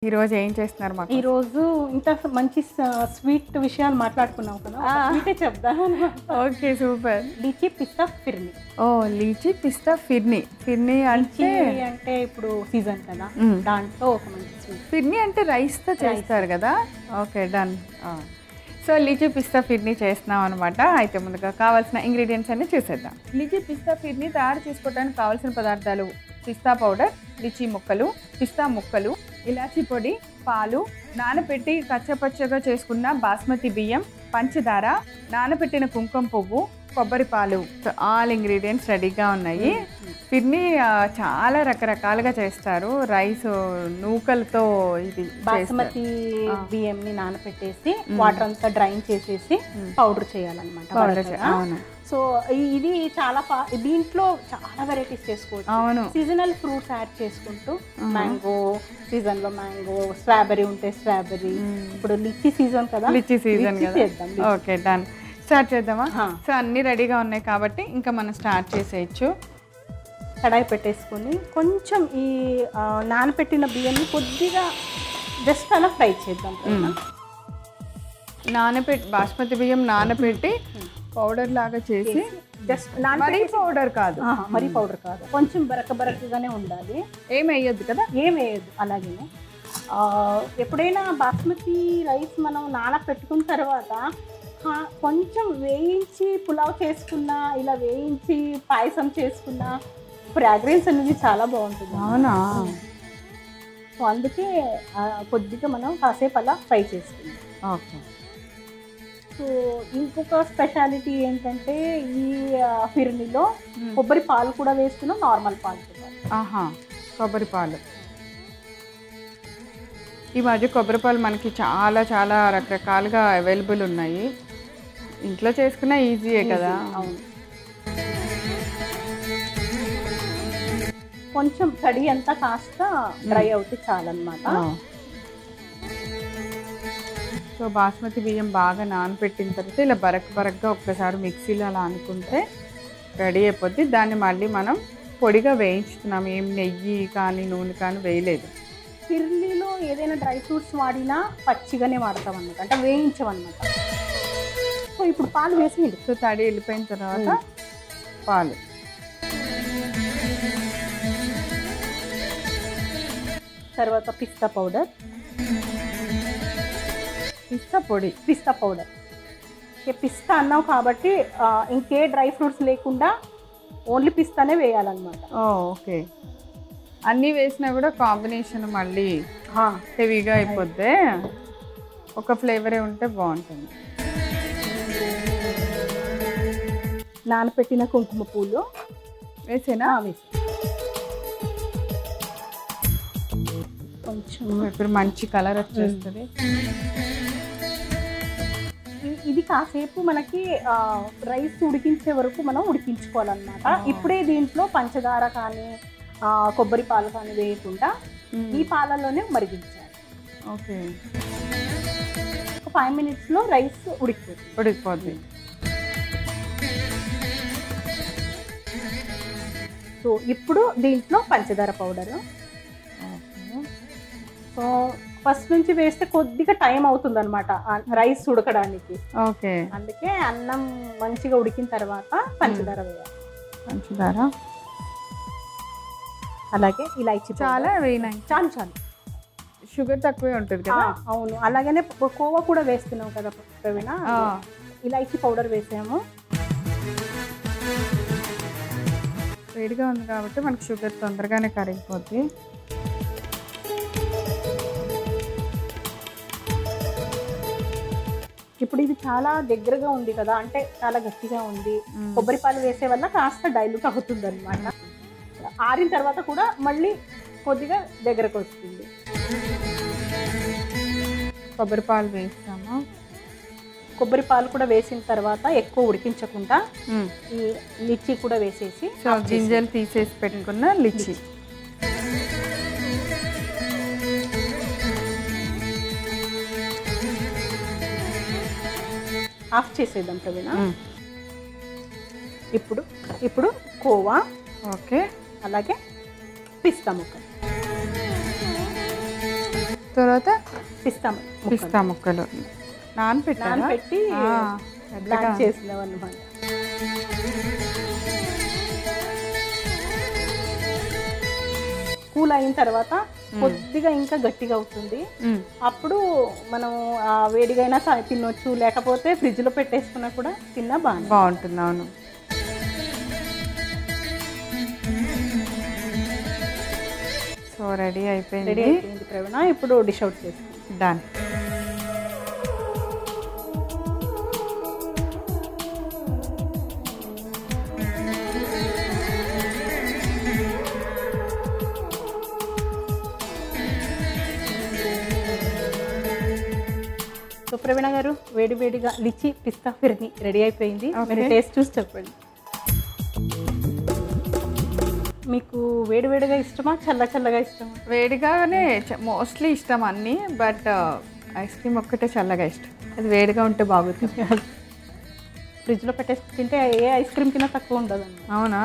ఈ రోజు ఏం చేస్తున్నారు మాకు? ఈ రోజు ఇంత మంచి స్వీట్ విషయాలు మాట్లాడుకున్నాం కదా, స్వీటే చెప్దాం. Okay, super. లీచీ పిస్తా ఫిర్నీ. ఓ, లీచీ పిస్తా ఫిర్నీ. ఫిర్నీ అంటే ఇప్పుడు సీజన్ కదా, దాంట్లో ఒక మంచి స్వీట్. ఫిర్నీ అంటే రైస్తో చేస్తారు కదా. Okay, done. సో లీచీ పిస్తా ఫిర్నీ చేస్తున్నాం అనమాట. అయితే ముందుగా కావాల్సిన ఇంగ్రీడియంట్స్ అన్ని చూసేద్దాం. లీచీ పిస్తా ఫిర్నీ తయారు చేసుకోవడానికి కావాల్సిన పదార్థాలు: పిస్తా పౌడర్, లీచీ ముక్కలు, పిస్తా ముక్కలు, ఇలాచీ పొడి, పాలు, నానబెట్టి కచ్చపచ్చగా చేసుకున్న బాస్మతి బియ్యం, పంచదార, నానబెట్టిన కుంకుమ పువ్వు, కొబ్బరి పాలు. ఆల్ ఇంగ్రీడియంట్స్ రెడీగా ఉన్నాయి. ఫిర్నీ చాలా రకరకాలుగా చేస్తారు. రైస్ నూకలతో ఇది బాస్మతి బియ్యంని నానబెట్టేసి వాటర్ అంతా డ్రైన్ చేసేసి పౌడర్ చేయాలన్నమాట. అవును. సో ఇది చాలా దీంట్లో చాలా వెరైటీస్ చేసుకోవచ్చు. అవును. సీజనల్ ఫ్రూట్స్ యాడ్ చేసుకుంటూ, మ్యాంగో సీజన్ లో మ్యాంగో, స్ట్రాబెర్రీ ఉంటే స్ట్రాబెర్రీ, ఇప్పుడు లిచీ సీజన్ కదా, లిచీ సీజన్ కదా. Okay, done. స్టార్ట్ చేద్దామా? సో అన్నీ రెడీగా ఉన్నాయి కాబట్టి ఇంకా మనం స్టార్ట్ చేసేయచ్చు. కడాయి పెట్టేసుకొని కొంచెం ఈ నానబెట్టిన బియ్యాన్ని కొద్దిగా జస్ట్ అలా ఫ్రై చేద్దాం. బాస్మతి బియ్యం నానబెట్టి పౌడర్ లాగా చేసి, జస్ట్ మరీ పౌడర్ కాదు, మరీ పౌడర్ కాదు, కొంచెం బరకగానే ఉండాలి. ఏం వేయొద్దు కదా? ఏం వేయద్దు. అలాగే ఎప్పుడైనా బాస్మతి రైస్ మనం నానబెట్టుకున్న తర్వాత కొంచెం వేయించి పులావ్ చేసుకున్నా, ఇలా వేయించి పాయసం చేసుకున్నా ఫ్రాగ్రెన్స్ అనేది చాలా బాగుంటుంది. అవునా? సో అందుకే కొద్దిగా మనం కాసేపు అలా ఫ్రై చేసుకుందాం. ఓకే. సో ఇంకొక స్పెషాలిటీ ఏంటంటే ఈ ఫిర్నీలో కొబ్బరి పాలు కూడా వేస్తున్నాం, నార్మల్ పాలు కూడా. కొబ్బరి పాలు. ఈ మధ్య కొబ్బరి పాలు మనకి చాలా చాలా రకరకాలుగా అవైలబుల్ ఉన్నాయి. ఇంట్లో చేసుకున్నా ఈజీయే కదా. అవును. కొంచెం తడి అంతా కాస్త డ్రై అవుతే చాలన్నమాట. సో బాస్మతి బియ్యం బాగా నానబెట్టిన తర్వాత ఇలా బరకగా ఒక్కసారి మిక్సీలో అలా అనుకుంటే రెడీ అయిపోద్ది. దాన్ని మళ్ళీ మనం పొడిగా వేయించుతున్నాం. ఏం నెయ్యి కానీ నూనె కానీ వేయలేదు. ఫిర్నీలో ఏదైనా డ్రై ఫ్రూట్స్ వాడినా పచ్చిగానే వాడతాం అన్నమాట, అంటే వేయించమన్నమాట. సో ఇప్పుడు పాలు వేసి, సో తడి వెళ్ళిపోయిన తర్వాత పాలు, తర్వాత పిస్తా పౌడర్, పిస్తా పొడి, పిస్తా పౌడర్. పిస్తా అన్నావు కాబట్టి ఇంకే డ్రై ఫ్రూట్స్ లేకుండా ఓన్లీ పిస్తానే వేయాలన్నమాట. ఓకే. అన్నీ వేసినా కూడా కాంబినేషన్ మళ్ళీ హెవీగా అయిపోద్ది. ఒక ఫ్లేవరే ఉంటే బాగుంటుంది. నానబెట్టిన కుంకుమ పూలు వేసేనా? వేసి కొంచెం ఇప్పుడు మంచి కలర్ వచ్చేస్తుంది. ఇది కాసేపు మనకి రైస్ ఉడికించే వరకు మనం ఉడికించుకోవాలన్నమాట. ఇప్పుడే దీంట్లో పంచదార కానీ కొబ్బరి పాలు కానీ వేయకుండా ఈ పాలలోనే మరిగించాలి. ఓకే. ఒక 5 minutesలో రైస్ ఉడికిపోద్ది. సో ఇప్పుడు దీంట్లో పంచదార పౌడరు. సో ఫస్ట్ నుంచి వేస్తే కొద్దిగా టైం అవుతుంది అనమాట రైస్ ఉడకడానికి. ఓకే. అందుకే అన్నం మంచిగా ఉడికిన తర్వాత పంచదార వేయాలి. పంచదార, అలాగే ఇలాచి చాలా వేయినాయి. చాలు. షుగర్ తక్కువే ఉంటుంది కదా. అవును. అలాగనే కోవా కూడా వేస్తున్నాం కదా ప్రవీణ. ఇలాచి పౌడర్ వేసాము. వేడిగా ఉంది కాబట్టి మనకు షుగర్ తొందరగానే కరిగిపోద్ది. ఇప్పుడు ఇది చాలా దగ్గరగా ఉంది కదా, అంటే చాలా గట్టిగా ఉంది. కొబ్బరి పాలు వేసే వల్ల కాస్త డైల్యూట్ అవుతుంది అనమాట. ఆరిన తర్వాత కూడా మళ్ళీ కొద్దిగా దగ్గరకు వస్తుంది. కొబ్బరి పాలు వేస్తాము. కొబ్బరి పాలు కూడా వేసిన తర్వాత ఎక్కువ ఉడికించకుండా ఈ లిచ్చీ కూడా వేసేసి, గింజలు తీసేసి పెట్టుకున్న లిచ్చీ ఆఫ్ చేసేద్దాం ప్రవీణ. ఇప్పుడు కోవా, ఓకే, అలాగే పిస్తా ముక్కలు తర్వాత పిస్తా ముక్కలు నానపెట్టాను పెట్టి బ్లాక్ చేసినాం అన్నమాట. కూల్ అయిన తర్వాత కొద్దిగా ఇంకా గట్టిగా అవుతుంది. అప్పుడు మనం వేడిగా అయినా తినొచ్చు, లేకపోతే ఫ్రిడ్జ్ లో పెట్టేసుకున్నా కూడా తిన్నా బాగుంటుంది. అవును. సో రెడీ అయిపోయింది ప్రవీణ. ఇప్పుడు డిష్ అవుట్ చేస్తాం. డన్. సో ప్రవీణ గారు, వేడివేడిగా లిచి పిస్తా ఫిర్నీ రెడీ అయిపోయింది. మీరు టేస్ట్ చూసి చెప్పండి. మీకు వేడివేడిగా ఇష్టమా, చల్లగా ఇష్టమా? వేడిగానే మోస్ట్లీ ఇష్టం అన్నీ, బట్ ఐస్ క్రీమ్ ఒక్కటే చల్లగా ఇష్టం. అది వేడిగా ఉంటే బాగుంటుంది. ఫ్రిడ్జ్లో పెట్టేసి తింటే ఏ ఐస్ క్రీమ్ తిన్నా తక్కువ ఉండదు. అవునా?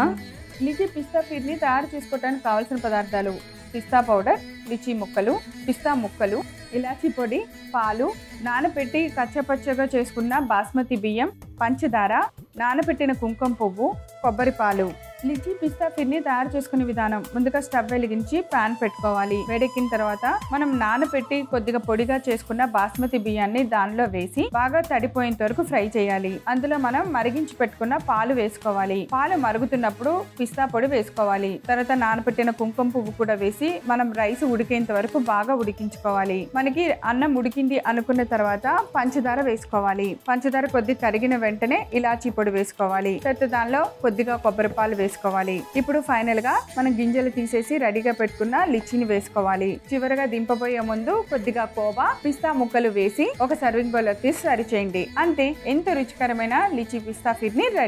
లిచి పిస్తా ఫిర్నీ తయారు చేసుకోవడానికి కావాల్సిన పదార్థాలు: పిస్తా పౌడర్, లిచి ముక్కలు, పిస్తా ముక్కలు, ఇలాచీ పొడి, పాలు, నానబెట్టి కచ్చపచ్చగా చేసుకున్న బాస్మతి బియ్యం, పంచదార, నానబెట్టిన కుంకుమ పువ్వు, కొబ్బరి పాలు. లిచి పిస్తా ఫిర్నీ తయారు చేసుకునే విధానం: ముందుగా స్టవ్ వెలిగించి పాన్ పెట్టుకోవాలి. వేడెక్కిన తర్వాత మనం నానబెట్టి కొద్దిగా పొడిగా చేసుకున్న బాస్మతి బియ్యాన్ని దానిలో వేసి బాగా తడిపోయేంత వరకు ఫ్రై చేయాలి. అందులో మనం మరిగించి పెట్టుకున్న పాలు వేసుకోవాలి. పాలు మరుగుతున్నప్పుడు పిస్తా పొడి వేసుకోవాలి. తర్వాత నానబెట్టిన కుంకుమ పువ్వు కూడా వేసి మనం రైస్ ఉడికేంత వరకు బాగా ఉడికించుకోవాలి. మనకి అన్నం ఉడికింది అనుకున్న తర్వాత పంచదార వేసుకోవాలి. పంచదార కొద్ది కరిగిన వెంటనే ఇలాచీ పొడి వేసుకోవాలి. తర్వాత దానిలో కొద్దిగా కొబ్బరి పాలు వేసుకోవాలి. ఇప్పుడు ఫైనల్ గా మనం గింజలు తీసేసి రెడీగా పెట్టుకున్న లిచీని వేసుకోవాలి. చివరగా దింపబోయే ముందు కొద్దిగా కోవా, పిస్తా ముక్కలు వేసి ఒక సర్వింగ్ బౌల్ తీసి సర్వ్ చేయండి. అంతే, ఎంతో రుచికరమైన లిచీ పిస్తా ఫిర్నీ రెడీ.